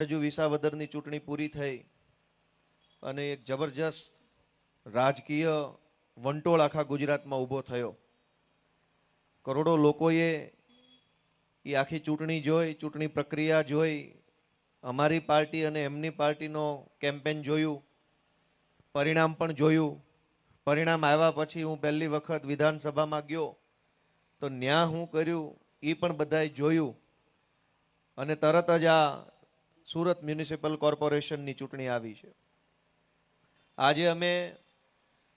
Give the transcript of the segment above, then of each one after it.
હજુ વિસાવદરની ચૂંટણી પૂરી થઈ અને એક જબરજસ્ત રાજકીય વંટોળ આખા ગુજરાતમાં ઊભો થયો. કરોડો લોકોએ એ આખી ચૂંટણી જોઈ, ચૂંટણી પ્રક્રિયા જોઈ, અમારી પાર્ટી અને એમની પાર્ટીનો કેમ્પેન જોયું, પરિણામ પણ જોયું. પરિણામ આવ્યા પછી હું પહેલી વખત વિધાનસભામાં ગયો તો ન્યા હું કર્યું એ પણ બધાએ જોયું. અને તરત જ આ સુરત મ્યુનિસિપલ કોર્પોરેશનની ચૂંટણી આવી છે. આજે અમે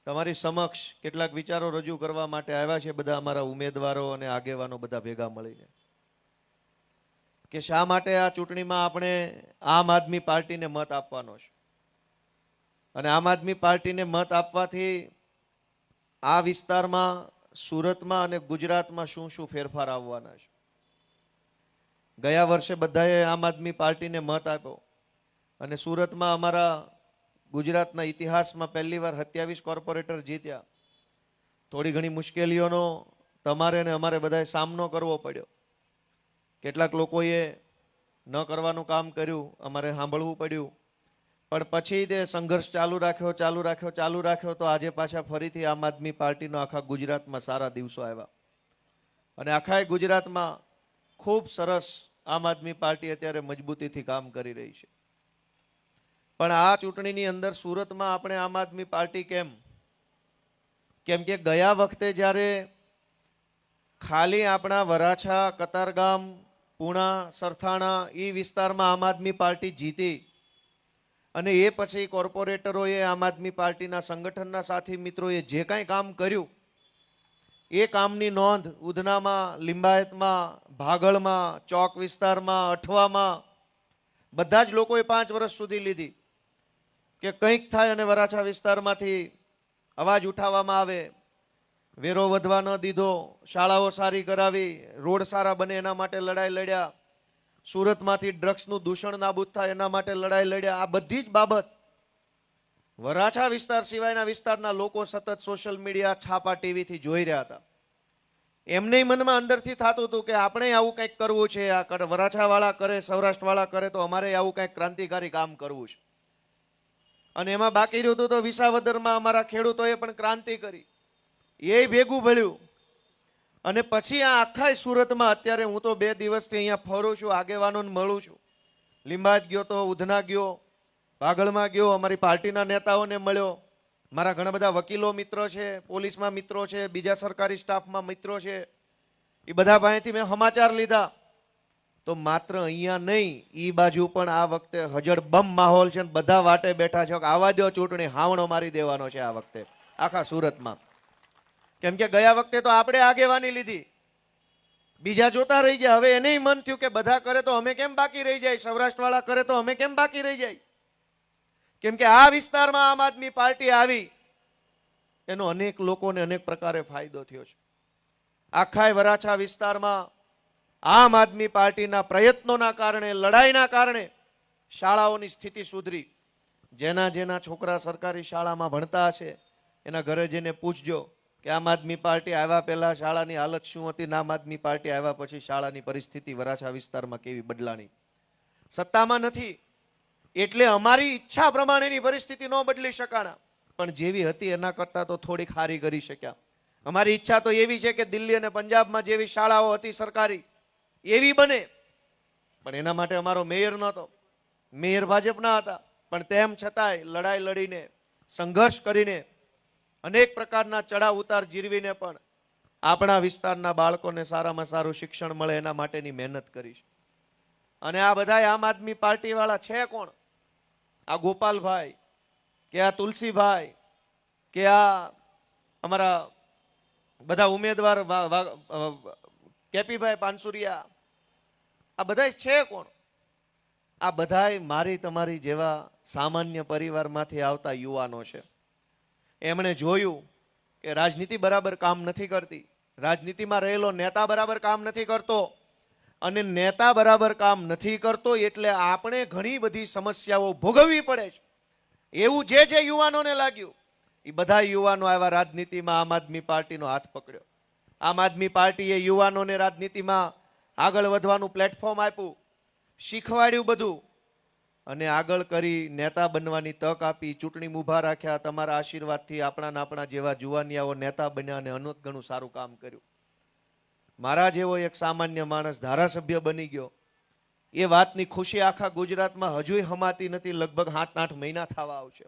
તમારી સમક્ષ કેટલાક વિચારો રજૂ કરવા માટે આવ્યા છે, બધા અમારા ઉમેદવારો અને આગેવાનો બધા ભેગા મળીને, કે શા માટે આ ચૂંટણીમાં આપણે આમ આદમી પાર્ટીને મત આપવાનો છે. અને આમ આદમી પાર્ટીને મત આપવાથી આ વિસ્તારમાં, સુરતમાં અને ગુજરાતમાં શું શું ફેરફાર આવવાના છે. ગયા વર્ષે બધાએ આમ આદમી પાર્ટીને મત આપ્યો અને સુરતમાં અમારા ગુજરાતના ઇતિહાસમાં પહેલીવાર 27 કોર્પોરેટર જીત્યા. થોડી ઘણી મુશ્કેલીઓનો તમારે અને અમારે બધાએ સામનો કરવો પડ્યો. કેટલાક લોકોએ ન કરવાનું કામ કર્યું, અમારે સાંભળવું પડ્યું, પણ પછી તે સંઘર્ષ ચાલુ રાખ્યો તો આજે પાછા ફરીથી આમ આદમી પાર્ટીનો આખા ગુજરાતમાં સારા દિવસો આવ્યા. અને આખા ગુજરાતમાં ખૂબ સરસ આમ આદમી પાર્ટી અત્યારે મજબૂતીથી કામ કરી રહી છે. પણ આ ચૂંટણીની અંદર સુરતમાં આપણે આમ આદમી પાર્ટી કેમ કે ગયા વખતે જ્યારે ખાલી આપણા વરાછા, કતારગામ, પૂણા, સરથાણા એ વિસ્તારમાં આમ આદમી પાર્ટી જીતી અને એ પછી કોર્પોરેટરોએ આમ આદમી પાર્ટીના સંગઠનના સાથી મિત્રોએ જે કાંઈ કામ કર્યું એ કામની નોંધ ઉધનામાં, લિંબાયતમાં, ભાગળમાં, ચોક વિસ્તારમાં, અઠવામાં બધા જ લોકોએ 5 વર્ષ સુધી લીધી કે કંઈક થાય અને વરાછા વિસ્તારમાંથી અવાજ ઉઠાવવામાં આવે. વેરો વધવા ન દીધો, શાળાઓ સારી કરાવી, રોડ સારા બને એના માટે લડાઈ લડ્યા, સુરતમાંથી ડ્રગ્સનું દૂષણ નાબૂદ થાય એના માટે લડાઈ લડ્યા. આ બધી જ બાબત વરાછા વિસ્તાર સિવાયના વિસ્તારના લોકો સતત સોશિયલ મીડિયા, છાપા, ટીવીથી જોઈ રહ્યા હતા. એમને મનમાં અંદરથી થતું હતું કે આપણે આવું કંઈક કરવું છે. આ વરાછાવાળા કરે, સૌરાષ્ટ્રવાળા કરે તો અમારે આવું કંઈક ક્રાંતિકારી કામ કરવું છે. અને એમાં બાકી રહ્યું હતું તો વિસાવદરમાં અમારા ખેડૂતોએ પણ ક્રાંતિ કરી, એ ભેગું ભળ્યું. અને પછી આ આખા સુરતમાં અત્યારે હું તો 2 દિવસથી અહીંયા ફરું છું, આગેવાનોને મળું છું. લીંબાયત ગયો તો, ઉધના ગયો, ભાગળમાં ગયો, અમારી પાર્ટીના નેતાઓને મળ્યો. મારા ઘણા બધા વકીલો મિત્રો છે, પોલીસમાં મિત્રો છે, બીજા સરકારી સ્ટાફમાં મિત્રો છે. એ બધા પાસેથી મેં સમાચાર લીધા તો માત્ર અહીંયા નહીં, એ બાજુ પણ આ વખતે હજળબમ માહોલ છે. બધા વાટે બેઠા છે કે આવા દો ચૂંટણી, હાવણો મારી દેવાનો છે આ વખતે આખા સુરતમાં. કેમ કે ગયા વખતે તો આપણે આગેવાની લીધી, બીજા જોતા રહી ગયા. હવે એને મન થયું કે બધા કરે તો અમે કેમ બાકી રહી જાય, સૌરાષ્ટ્રવાળા કરે તો અમે કેમ બાકી રહી જાય. કેમ કે આ વિસ્તારમાં આમ આદમી પાર્ટી આવી એનો અનેક લોકોને અનેક પ્રકારે ફાયદો થયો છે. આખા વરાછા વિસ્તારમાં આમ આદમી પાર્ટીના પ્રયત્નોના કારણે, લડાઈના કારણે શાળાઓની સ્થિતિ સુધરી. જેના છોકરા સરકારી શાળામાં ભણતા હશે એના ઘરે જઈને પૂછજો કે આમ આદમી પાર્ટી આવ્યા પહેલા શાળાની હાલત શું હતી, આમ આદમી પાર્ટી આવ્યા પછી શાળાની પરિસ્થિતિ વરાછા વિસ્તારમાં કેવી બદલાણી. સત્તામાં નથી એટલે અમારી ઈચ્છા પ્રમાણેની પરિસ્થિતિ ન બદલી શકાણા, પણ જેવી હતી એના કરતાં તો થોડીક સારી કરી શક્યા. અમારી ઈચ્છા તો એવી છે કે દિલ્હી અને પંજાબમાં જેવી શાળાઓ હતી સરકારી એવી બને, પણ એના માટે અમારો મેયર નહોતો, મેયર ભાજપના હતા. પણ તેમ છતાંય લડાઈ લડીને, સંઘર્ષ કરીને, અનેક પ્રકારના ચડાવ ઉતાર જીરવીને પણ આપણા વિસ્તારના બાળકોને સારામાં સારું શિક્ષણ મળે એના માટેની મહેનત કરી છે. અને આ બધા આમ આદમી પાર્ટી વાળા છે કોણ? આ ગોપાલભાઈ કે આ તુલસીભાઈ કે આ અમારા બધા ઉમેદવાર કેપીભાઈ પાનસુરિયા, આ બધા છે કોણ? આ બધા મારી તમારી જેવા સામાન્ય પરિવારમાંથી આવતા યુવાનો છે. એમણે જોયું કે રાજનીતિ બરાબર કામ નથી કરતી, રાજનીતિમાં રહેલો નેતા બરાબર કામ નથી કરતો, અને નેતા બરાબર કામ નથી કરતો એટલે આપણે ઘણી બધી સમસ્યાઓ ભોગવવી પડે છે. એવું જે યુવાનોને લાગ્યું એ બધા યુવાનો આવ્યા રાજનીતિમાં, આમ આદમી પાર્ટીનો હાથ પકડ્યો. આમ આદમી પાર્ટીએ યુવાનોને રાજનીતિમાં આગળ વધવાનું પ્લેટફોર્મ આપ્યું, શીખવાડ્યું બધું. અને આગળ કરી નેતા બનવાની તક આપી, ચૂંટણી ઊભા રાખ્યા, તમારા આશીર્વાદથી આપણા જેવા જુવાનિયાઓ નેતા બન્યા અને અનોત ઘણું સારું કામ કર્યું. મારા જેવો એક સામાન્ય માણસ ધારાસભ્ય બની ગયો, એ વાતની ખુશી આખા ગુજરાતમાં હજુય હમાતી નથી. લગભગ 7-8 મહિના થવા આવશે.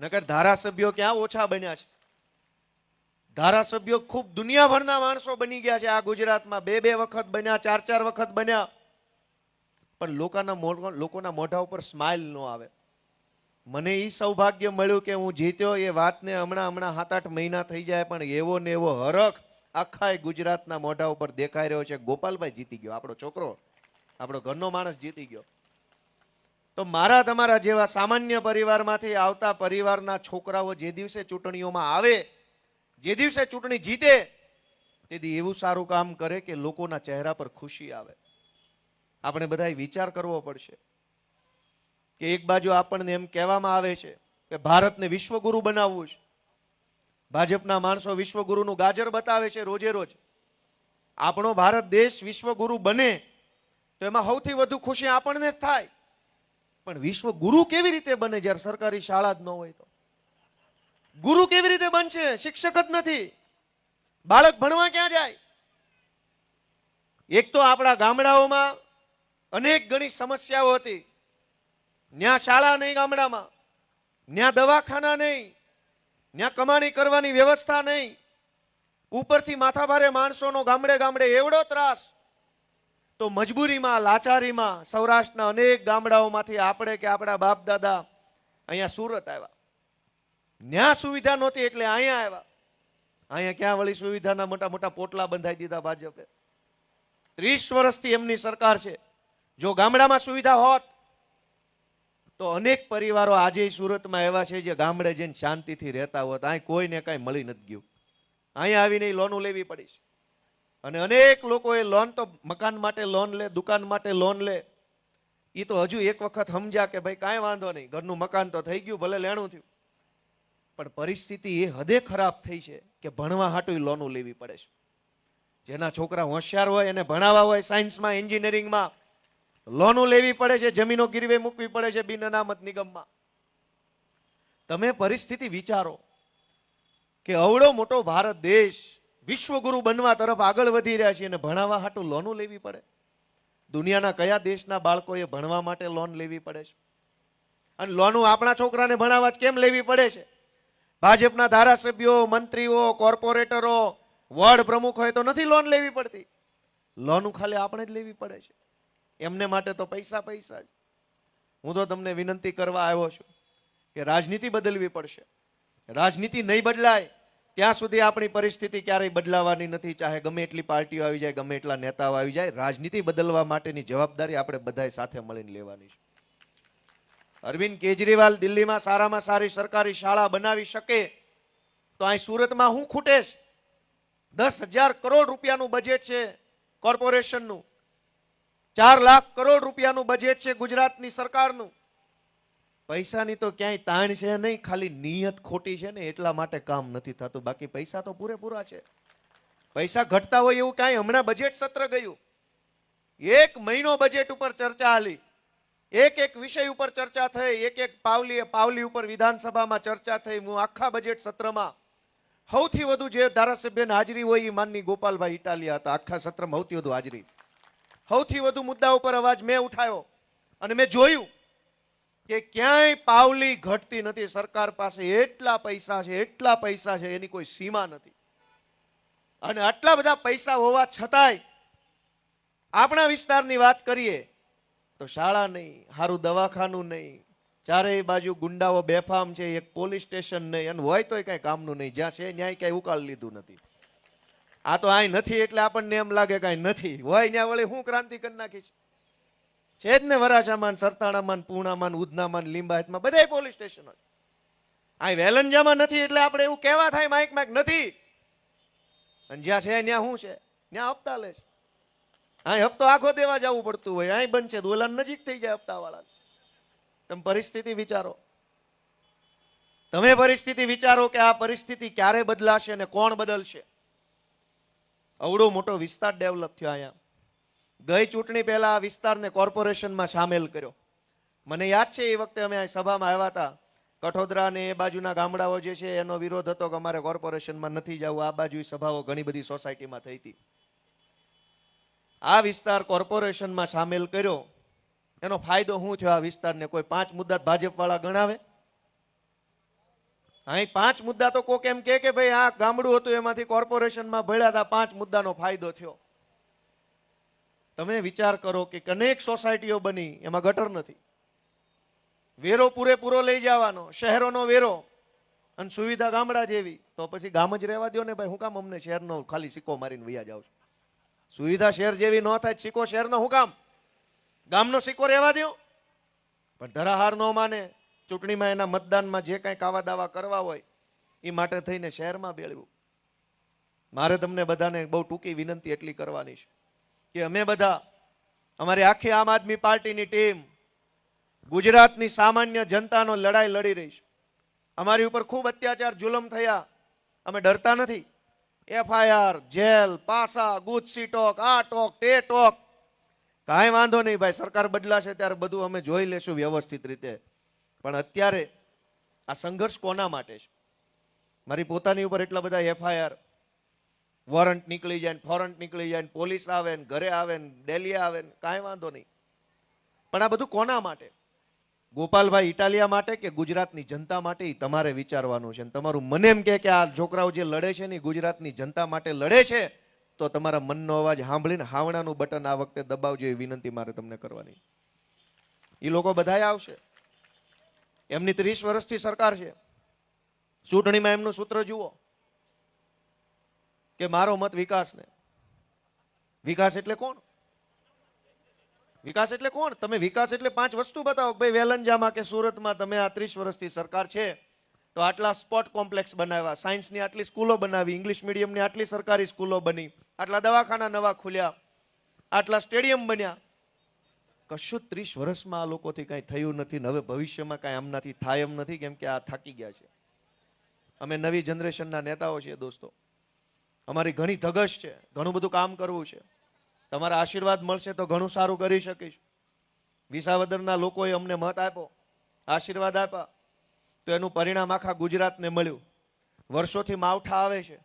નકર ધારાસભ્યો ક્યાં ઓછા બન્યા છે. ધારાસભ્યો ખૂબ દુનિયાભરના માણસો બની ગયા છે આ ગુજરાતમાં. 2-2 વખત બન્યા, 4-4 વખત બન્યા, પણ લોકોના મોઢા ઉપર સ્માઇલ ન આવે. મને એ સૌભાગ્ય મળ્યું કે હું જીત્યો. એ વાતને હમણાં 7-8 મહિના થઈ જાય, પણ એવો ને એવો હરખ આખા ગુજરાતના મોઢા ઉપર દેખાઈ રહ્યો છે. ગોપાલભાઈ જીતી ગયો, આપણો છોકરો, આપણો ઘરનો માણસ જીતી ગયો. તો મારા તમારા જેવા સામાન્ય પરિવારમાંથી આવતા પરિવારના છોકરાઓ જે દિવસે ચૂંટણીઓમાં આવે, જે દિવસે ચૂંટણી જીતે, તેથી એવું સારું કામ કરે કે લોકોના ચહેરા પર ખુશી આવે. આપણે બધાએ વિચાર કરવો પડશે કે એક બાજુ આપણને એમ કહેવામાં આવે છે કે ભારતને વિશ્વગુરુ બનાવવું છે. ભાજપના માણસો વિશ્વગુરુનું ગાજર બતાવે છે રોજે રોજ. આપણો ભારત દેશ વિશ્વગુરુ બને તો એમાં સૌથી વધુ ખુશી આપણને જ થાય. પણ વિશ્વગુરુ કેવી રીતે બને જ્યારે સરકારી શાળા જ ન હોય? તો ગુરુ કેવી રીતે બનશે? શિક્ષક જ નથી. બાળક ભણવા ક્યાં જાય? એક તો આપણા ગામડાઓમાં અનેક ઘણી સમસ્યાઓ હતી. ન્યા શાળા નહીં ગામડામાં, ન્યા દવાખાના નહીં, ન્યા કમાણી કરવાની વ્યવસ્થા નહીં, ઉપરથી માથાભારે માણસોનો ગામડે ગામડે એવડો ત્રાસ. તો મજબૂરીમાં, લાચારીમાં સૌરાષ્ટ્રના અનેક ગામડાઓમાંથી આપણે કે આપણા બાપ દાદા અહીંયા સુરત આવ્યા. ન્યા સુવિધા નહોતી એટલે અહીંયા આવ્યા. અહીંયા ક્યાં વળી સુવિધાના મોટા મોટા પોટલા બંધાઈ દીધા ભાજપે. 30 વર્ષથી એમની સરકાર છે. જો ગામડામાં સુવિધા હોત તો અનેક પરિવારો આજે સુરતમાં એવા છે જે ગામડે જઈને શાંતિથી રહેતા હોત. અહીં કોઈને કાંઈ મળી નથી ગયું. અહીંયા આવીને લોન લેવી પડી છે. અને અનેક લોકોએ લોન તો મકાન માટે લોન લે, દુકાન માટે લોન લે. એ તો હજુ એક વખત સમજ્યા કે ભાઈ કાંઈ વાંધો નહીં, ઘરનું મકાન તો થઈ ગયું, ભલે લેણું થયું. પણ પરિસ્થિતિ એ હદે ખરાબ થઈ છે કે ભણવા હાટું લોનો લેવી પડે છે. જેના છોકરા હોશિયાર હોય એને ભણાવવા હોય સાયન્સમાં, એન્જિનિયરિંગમાં, લોનો લેવી પડે છે, જમીનો ગીરવે મૂકવી પડે છે બિન અનામત નિગમમાં. તમે પરિસ્થિતિ વિચારો કે અવળો મોટો ભારત દેશ વિશ્વગુરુ બનવા તરફ આગળ વધી રહ્યા છે અને ભણાવવા હાટું લોનો લેવી પડે. દુનિયાના કયા દેશના બાળકોએ ભણવા માટે લોન લેવી પડે છે? અને લોનો આપણા છોકરાને ભણાવવા જ કેમ લેવી પડે છે? ભાજપના ધારાસભ્યો, મંત્રીઓ, કોર્પોરેટરો, વોર્ડ પ્રમુખ હોય તો નથી લોન લેવી પડતી. લોન ખાલી આપણે જ લેવી પડે છે. એમને માટે તો પૈસા પૈસા જ. હું તો તમને વિનંતી કરવા આવ્યો છું કે રાજનીતિ બદલવી પડશે. રાજનીતિ નહીં બદલાય ત્યાં સુધી આપણી પરિસ્થિતિ ક્યારેય બદલાવાની નથી. ચાહે ગમે એટલી પાર્ટીઓ આવી જાય, ગમે એટલા નેતાઓ આવી જાય, રાજનીતિ બદલવા માટેની જવાબદારી આપણે બધાએ સાથે મળીને લેવાની છે. અરવિંદ કેજરીવાલ દિલ્હીમાં સારામાં સારી સરકારી શાળા બનાવી શકે તો અહીં સુરતમાં શું ખૂટે છે? 10,000 કરોડ રૂપિયાનું બજેટ છે કોર્પોરેશનનું. 4 લાખ કરોડ રૂપિયાનું બજેટ છે ગુજરાતની સરકારનું. પૈસાની તો ક્યાંય તાણ છે નહીં, ખાલી નિયત ખોટી છે ને એટલા માટે કામ નથી થતું. બાકી પૈસા તો પૂરેપૂરા છે. પૈસા ઘટતા હોય એવું કાંઈ. હમણાં બજેટ સત્ર ગયું, 1 મહિનો બજેટ ઉપર ચર્ચા હાલી, એક વિષય ઉપર ચર્ચા થઈ, એક પાવલી ઉપર વિધાનસભામાં ચર્ચા થઈ. હું આખા બજેટ સત્રમાં સૌથી વધુ જે ધારાસભ્યની હાજરી હોય એ માનની ગોપાલભાઈ ઇટાલિયા હતા. આખા સત્રમાં સૌથી વધુ હાજરી, સૌથી વધુ મુદ્દા ઉપર અવાજ મેં ઉઠાવ્યો. અને મેં જોયું કે ક્યાંય પાવલી ઘટતી નથી. સરકાર પાસે એટલા પૈસા છે, એટલા પૈસા છે, એની કોઈ સીમા નથી. અને આટલા બધા પૈસા હોવા છતાંય આપણા વિસ્તારની વાત કરીએ તો શાળા નહીં, સારું દવાખાનું નહીં, ચારેય બાજુ ગુંડાઓ બેફામ છે, એક પોલીસ સ્ટેશન નહીં, અને હોય તોય કઈ કામનું નહીં. જ્યાં છે ન્યાય કઈ ઉકાળ લીધું નથી. આ તો અહીં નથી એટલે આપણને એમ લાગે કઈ નથી, હોય ત્યાં વળી હું ક્રાંતિ કરી નાખી છે જ ને. વરાછામાં, સરતાણામાં, પૂર્ણામાં, ઉધનામાં, લિંબાયતમાં બધાય પોલીસ સ્ટેશન. અહીં વેલંજામાં નથી એટલે આપણે એવું કહેવા થાય માઇક નથી. અને જ્યાં છે ત્યાં શું છે? ત્યાં હપ્તા લે છે. અહીં હપ્તો આખો દેવા જવું પડતું હોય, અહીં બનશે દોલા નજીક થઈ જાય હપ્તા વાળા. તમે પરિસ્થિતિ વિચારો. તમે પરિસ્થિતિ વિચારો કે આ પરિસ્થિતિ ક્યારે બદલાશે અને કોણ બદલશે? અવડો મોટો વિસ્તાર ડેવલપ થયો. અહીંયા ગઈ ચૂંટણી પહેલા આ વિસ્તારને કોર્પોરેશનમાં સામેલ કર્યો. મને યાદ છે એ વખતે અમે સભામાં આવ્યા હતા, કઠોદરા ને એ બાજુના ગામડાઓ જે છે એનો વિરોધ હતો કે અમારે કોર્પોરેશનમાં નથી જવું. આ બાજુ સભાઓ ઘણી બધી સોસાયટીમાં થઈ હતી. આ વિસ્તાર કોર્પોરેશનમાં સામેલ કર્યો, એનો ફાયદો શું થયો આ વિસ્તારને? કોઈ 5 મુદ્દા ભાજપ વાળા ગણાવે? અહીં 5 મુદ્દા તો કોક એમ કે ભાઈ આ ગામડું હતું એમાંથી કોર્પોરેશનમાં ભળ્યા હતા, 5 મુદ્દાનો ફાયદો થયો. તમે વિચાર કરો કે અનેક સોસાયટીઓ બની, એમાં ગટર નથી, વેરો પૂરેપૂરો લઈ જવાનો, શહેરોનો વેરો, અને સુવિધા ગામડા જેવી. તો પછી ગામ જ રહેવા દો ને ભાઈ, હું કામ અમને શહેરનો ખાલી સિક્કો મારીને વૈયા જાવ છું? સુવિધા શહેર જેવી ન થાય, સિક્કો શહેરનો હું કામ? ગામનો સિક્કો રહેવા દો. પણ ધરાહાર ન માને, ચૂંટણીમાં એના મતદાનમાં જે કાંઈ કાવા દાવા કરવા હોય એ માટે થઈને શહેરમાં બેળવું. મારે તમને બધાને બહુ ટૂંકી વિનંતી એટલી કરવાની છે કે અમે બધા, અમારી આખી આમ આદમી પાર્ટીની ટીમ ગુજરાતની સામાન્ય જનતાનો લડાઈ લડી રહી છે. અમારી ઉપર ખૂબ અત્યાચાર જુલમ થયા, અમે ડરતા નથી. FIR, જેલ, પાસા, ગુજસી ટોક, આ ટોક, તે ટોક, કાંઈ વાંધો નહીં ભાઈ, સરકાર બદલાશે ત્યારે બધું અમે જોઈ લેશું વ્યવસ્થિત રીતે. પણ અત્યારે આ સંઘર્ષ કોના માટે છે? મારી પોતાની ઉપર એટલા બધા FIR, વોરંટ નીકળી જાય, ફોરંટ નીકળી જાય, પોલીસ આવે ને ઘરે આવે ને ડેલી આવે ને, કાંઈ વાંધો નહીં. પણ આ બધું કોના માટે? ગોપાલભાઈ ઇટાલિયા માટે કે ગુજરાતની જનતા માટે? એ તમારે વિચારવાનું છે. તમારું મને એમ કે આ છોકરાઓ જે લડે છે ને ગુજરાતની જનતા માટે લડે છે, તો તમારા મનનો અવાજ સાંભળીને હાવણાનું બટન આ વખતે દબાવજો, એ વિનંતી મારે તમને કરવાની. એ લોકો બધાય આવશે, એમની 30 વર્ષથી સરકાર છે. ચૂંટણીમાં એમનું સૂત્ર જુઓ કે મારો મત વિકાસને. વિકાસ એટલે કોણ? વિકાસ એટલે કોણ? તમે વિકાસ એટલે 5 વસ્તુ બતાવો. ભાઈ વેલંજામાં કે સુરતમાં તમે આ 30 વર્ષથી સરકાર છે તો આટલા સ્પોર્ટ કોમ્પ્લેક્સ બનાવ્યા, સાયન્સની આટલી સ્કૂલો બનાવી, ઇંગ્લિશ મીડિયમની આટલી સરકારી સ્કૂલો બની, આટલા દવાખાના નવા ખુલ્યા, આટલા સ્ટેડિયમ બન્યા. કશું 30 વર્ષમાં આ લોકોથી કાંઈ થયું નથી. હવે ભવિષ્યમાં કાંઈ આમનાથી થાય એમ નથી, કેમ કે આ થાકી ગયા છે. અમે નવી જનરેશનના નેતાઓ છીએ દોસ્તો, અમારી ઘણી ધગશ છે, ઘણું બધું કામ કરવું છે. તમારા આશીર્વાદ મળશે તો ઘણું સારું કરી શકીશ. વિસાવદરના લોકોએ અમને મત આપ્યો, આશીર્વાદ આપ્યા, તો એનું પરિણામ આખા ગુજરાતને મળ્યું. વર્ષોથી માવઠા આવે છે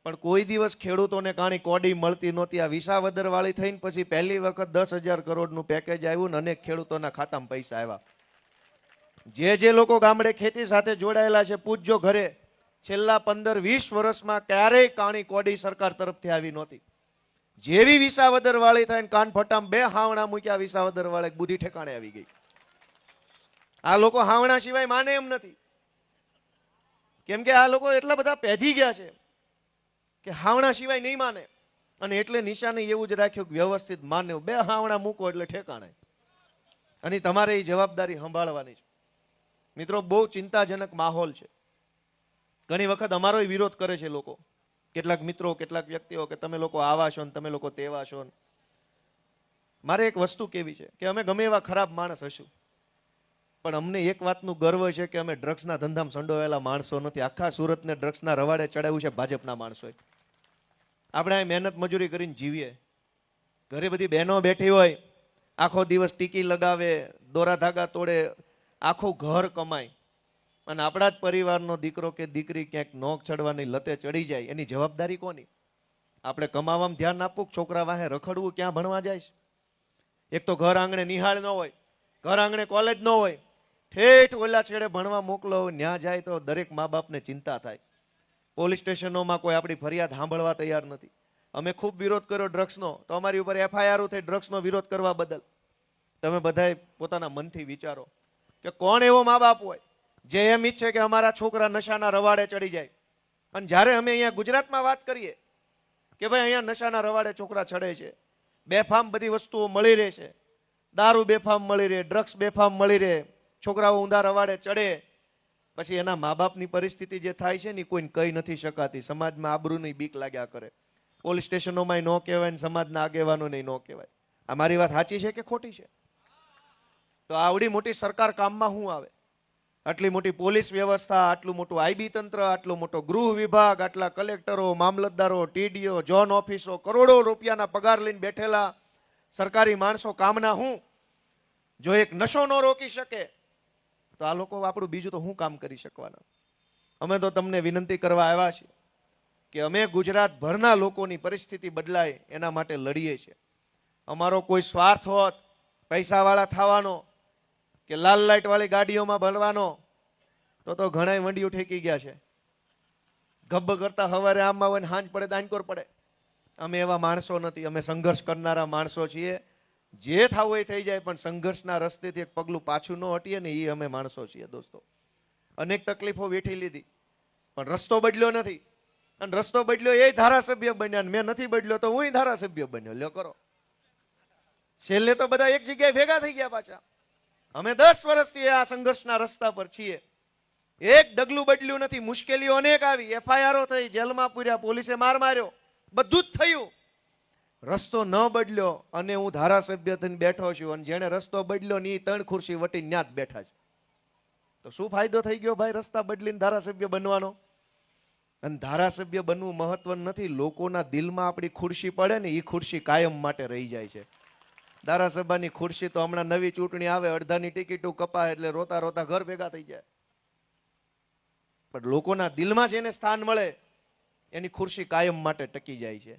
પણ કોઈ દિવસ ખેડૂતોને કાણી કોડી મળતી નહોતી. આ વિસાવદર વાળી થઈને પછી પહેલી વખત 10,000 કરોડનું પેકેજ આવ્યું ને અનેક ખેડૂતોના ખાતામાં પૈસા આવ્યા. જે લોકો ગામડે ખેતી સાથે જોડાયેલા છે, પૂછજો ઘરે, છેલ્લા 15-20 વર્ષમાં ક્યારેય કાણી કોડી સરકાર તરફથી આવી નહોતી. જેવી વિસાવદર વાળી થઈને કાન ફટામ 2 હાવણા મૂક્યા, વિસાવદર વાળે બુદ્ધિ ઠેકાણે આવી ગઈ. આ લોકો હાવણા સિવાય માને એમ નથી, કેમ કે આ લોકો એટલા બધા પેધી ગયા છે કે હાવણા સિવાય નહીં માને. અને એટલે નિશાને એવું જ રાખ્યું કે વ્યવસ્થિત માને, 2 હાવણા મૂકો એટલે ઠેકાણે. અને તમારે એ જવાબદારી સંભાળવાની છે. મિત્રો, બહુ ચિંતાજનક માહોલ છે. ઘણી વખત અમારો વિરોધ કરે છે લોકો, કેટલાક મિત્રો, કેટલાક વ્યક્તિઓ, કે તમે લોકો આવા છો ને તમે લોકો તેવા છો. મારે એક વસ્તુ કેવી છે કે અમે ગમે એવા ખરાબ માણસ હશું, પણ અમને એક વાતનું ગર્વ છે કે અમે ડ્રગ્સના ધંધામાં સંડોવાયેલા માણસો નથી. આખા સુરતને ડ્રગ્સના રવાડે ચડાવ્યું છે ભાજપના માણસોએ. આપણે અહીં મહેનત મજૂરી કરીને જીવીએ, ઘરે બધી બહેનો બેઠી હોય, આખો દિવસ ટીકી લગાવે, દોરા ધાગા તોડે, આખું ઘર કમાય, અને આપણા જ પરિવારનો દીકરો કે દીકરી ક્યાંક નોક ચડવાની લતે ચડી જાય, એની જવાબદારી કોની? આપણે કમાવામાં ધ્યાન આપવું, છોકરા વાહે રખડવું, ક્યાં ભણવા જાય છે? એક તો ઘર આંગણે નિહાળ ન હોય, ઘર આંગણે કોલેજ ન હોય, ઠેઠ ઓલા છેડે ભણવા મોકલો, ન્યા જાય તો દરેક મા બાપને ચિંતા થાય. પોલીસ સ્ટેશનોમાં કોઈ આપણી ફરિયાદ સાંભળવા તૈયાર નથી. અમે ખૂબ વિરોધ કર્યો ડ્રગ્સનો, તો અમારી ઉપર FIR થઈ ડ્રગ્સનો વિરોધ કરવા બદલ. તમે બધાએ પોતાના મનથી વિચારો કે કોણ એવો મા બાપ હોય જે એમ ઈચ્છે કે અમારા છોકરા નશાના રવાડે ચડી જાય. અને જ્યારે અમે અહીંયા ગુજરાતમાં વાત કરીએ કે ભાઈ અહીંયા નશાના રવાડે છોકરા ચડે છે, બેફામ બધી વસ્તુઓ મળી રહે છે, દારૂ બેફામ મળી રહે, ડ્રગ્સ બેફામ મળી રહે, છોકરાઓ ઊંધા રવાડે ચડે, પછી એના મા બાપની પરિસ્થિતિ જે થાય છે ને કોઈને કહી નથી શકાતી. સમાજમાં આબરૂની બીક લાગ્યા કરે, પોલીસ સ્ટેશનોમાં ન કહેવાય ને સમાજના આગેવાનોને ન કહેવાય. આ મારી વાત સાચી છે કે ખોટી છે? તો આવડી મોટી સરકાર કામમાં શું આવે? આટલી મોટી પોલીસ વ્યવસ્થા, આટલું મોટું IB તંત્ર, આટલો મોટો ગૃહ વિભાગ, આટલા કલેક્ટરો, મામલતદારો, TDO, ઝોન ઓફિસો, કરોડો રૂપિયાના પગાર લઈને બેઠેલા સરકારી માણસો કામના હું? જો એક નશો ન રોકી શકે તો આ લોકો આપણું બીજું તો શું કામ કરી શકવાના. અમે તો તમને વિનંતી કરવા આવ્યા છીએ કે અમે ગુજરાતભરના લોકોની પરિસ્થિતિ બદલાય એના માટે લડીએ છીએ. અમારો કોઈ સ્વાર્થ હોત પૈસાવાળા થવાનો કે લાલ લાઇટ વાળી ગાડીઓમાં ભરવાનો તો ઘણા વંડિયું ઠેકી ગયા છે. ગબ્બ કરતા સવારે આમમાં હોય ને હાંજ પડે દાનકોર પડે. અમે એવા માણસો નથી. અમે સંઘર્ષ કરનારા માણસો છીએ. જે થવું એ થઈ જાય, પણ સંઘર્ષના રસ્તેથી એક પગલું પાછું ન હટીએ ને એ અમે માણસો છીએ દોસ્તો. અનેક તકલીફો વેઠી લીધી પણ રસ્તો બદલ્યો નથી. અને રસ્તો બદલ્યો એ ધારાસભ્ય બન્યા, મેં નથી બદલ્યો તો હું ધારાસભ્ય બન્યો. લ્યો કરો. છેલ્લે તો બધા એક જગ્યાએ ભેગા થઈ ગયા પાછા. અમે 10 વર્ષથી આ સંઘર્ષના રસ્તા પર છીએ. એક ડગલું બદલ્યું નથી. મુશ્કેલીઓ અનેક આવી, એફઆઈઆરો થઈ, જેલમાં પૂર્યા, પોલીસે માર માર્યો, બધું જ થયું. રસ્તો ન બદલ્યો અને હું ધારાસભ્ય થઈને બેઠો છું. અને જેને રસ્તો બદલ્યો ને એ 3 ખુરશી વટીને ન્યા જ બેઠા છે. તો શું ફાયદો થઈ ગયો ભાઈ રસ્તા બદલીને ધારાસભ્ય બનવાનો? અને ધારાસભ્ય બનવું મહત્વ નથી. લોકોના દિલમાં આપણી ખુરશી પડે ને એ ખુરશી કાયમ માટે રહી જાય છે. ધારાસભાની ખુરશી તો હમણાં નવી ચૂંટણી આવે, અડધાની ટિકિટો કપાય એટલે રોતા રોતા ઘર ભેગા થઈ જાય. પણ લોકોના દિલમાં જેને સ્થાન મળે એની ખુરશી કાયમ માટે ટકી જાય છે.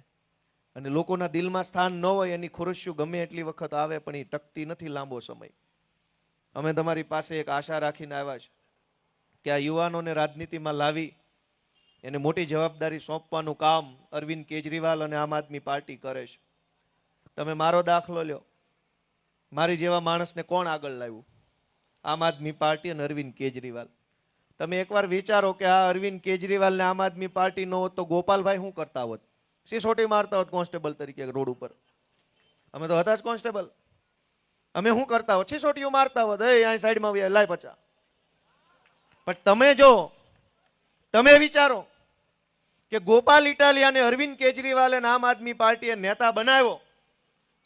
અને લોકોના દિલમાં સ્થાન ન હોય એની ખુરશીઓ ગમે એટલી વખત આવે પણ એ ટકતી નથી લાંબો સમય. અમે તમારી પાસે એક આશા રાખીને આવ્યા છે કે આ યુવાનોને રાજનીતિમાં લાવી એને મોટી જવાબદારી સોંપવાનું કામ અરવિંદ કેજરીવાલ અને આમ આદમી પાર્ટી કરે છે. તમે મારો દાખલો લ્યો. મારી જેવા માણસને કોણ આગળ લાવ્યું? આમ આદમી પાર્ટી અને અરવિંદ કેજરીવાલ. તમે એકવાર વિચારો કે આ અરવિંદ કેજરીવાલ ને આમ આદમી પાર્ટી ન હોત તો ગોપાલભાઈ શું કરતા હોત? સિસોટી મારતા હોત કોન્સ્ટેબલ તરીકે રોડ ઉપર. અમે તો હતા જ કોન્સ્ટેબલ. અમે શું કરતા હોત? સિસોટીઓ મારતા હોત. અહીં સાઈડમાં લાય પચા. પણ તમે વિચારો કે ગોપાલ ઇટાલિયાને અરવિંદ કેજરીવાલ અને આમ આદમી પાર્ટીએ નેતા બનાવ્યો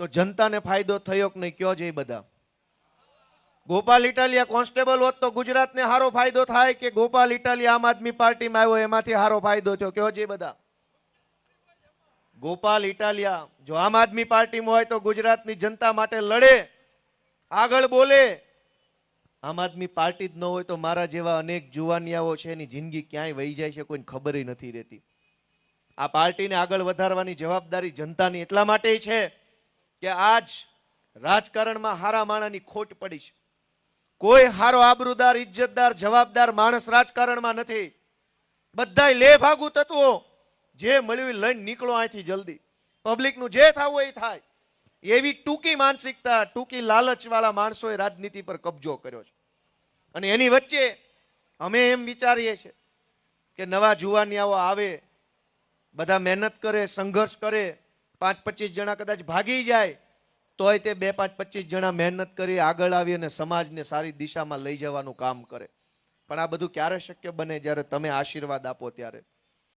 તો જનતાને ફાયદો થયો કે નહીં? કયો છે એ બધા? ગોપાલ ઇટાલિયા કોન્સ્ટેબલ હોત તો ગુજરાતને સારો ફાયદો થાય કે ગોપાલ ઇટાલિયા આમ આદમી પાર્ટીમાં આવ્યો એમાંથી સારો ફાયદો થયો? કયો છે બધા? ગોપાલ ઇટાલિયા જો આમ આદમી પાર્ટીમાં હોય તો ગુજરાતની જનતા માટે લડે, આગળ બોલે. આમ આદમી પાર્ટી જ ન હોય તો મારા જેવા અનેક જુવાનિયાઓ છે એની જિંદગી ક્યાંય વહી જાય છે કોઈને ખબર નથી રહેતી. આ પાર્ટીને આગળ વધારવાની જવાબદારી જનતાની એટલા માટે છે કે આજ રાજકારણમાં હારા માણાની ખોટ પડી છે. કોઈ હારો આબરૂદાર, ઇજ્જતદાર, જવાબદાર માણસ રાજકારણમાં નથી. બધાય લે ભાગુ તત્વો જે મળ્યું લઈને નીકળો અહીંથી જલ્દી. પબ્લિકનું જે થવું એ થાય એવી ટૂંકી માનસિકતા, ટૂંકી લાલચવાળા માણસોએ રાજનીતિ પર કબજો કર્યો છે. અને એની વચ્ચે અમે એમ વિચારીએ છીએ કે નવા જુવાનિયાઓ આવે, બધા મહેનત કરે, સંઘર્ષ કરે, 5-25 જણા કદાચ ભાગી જાય તોય તે 2-5-25 જણા મહેનત કરી આગળ આવી અને સમાજને સારી દિશામાં લઈ જવાનું કામ કરે. પણ આ બધું ક્યારે શક્ય બને? જ્યારે તમે આશીર્વાદ આપો ત્યારે.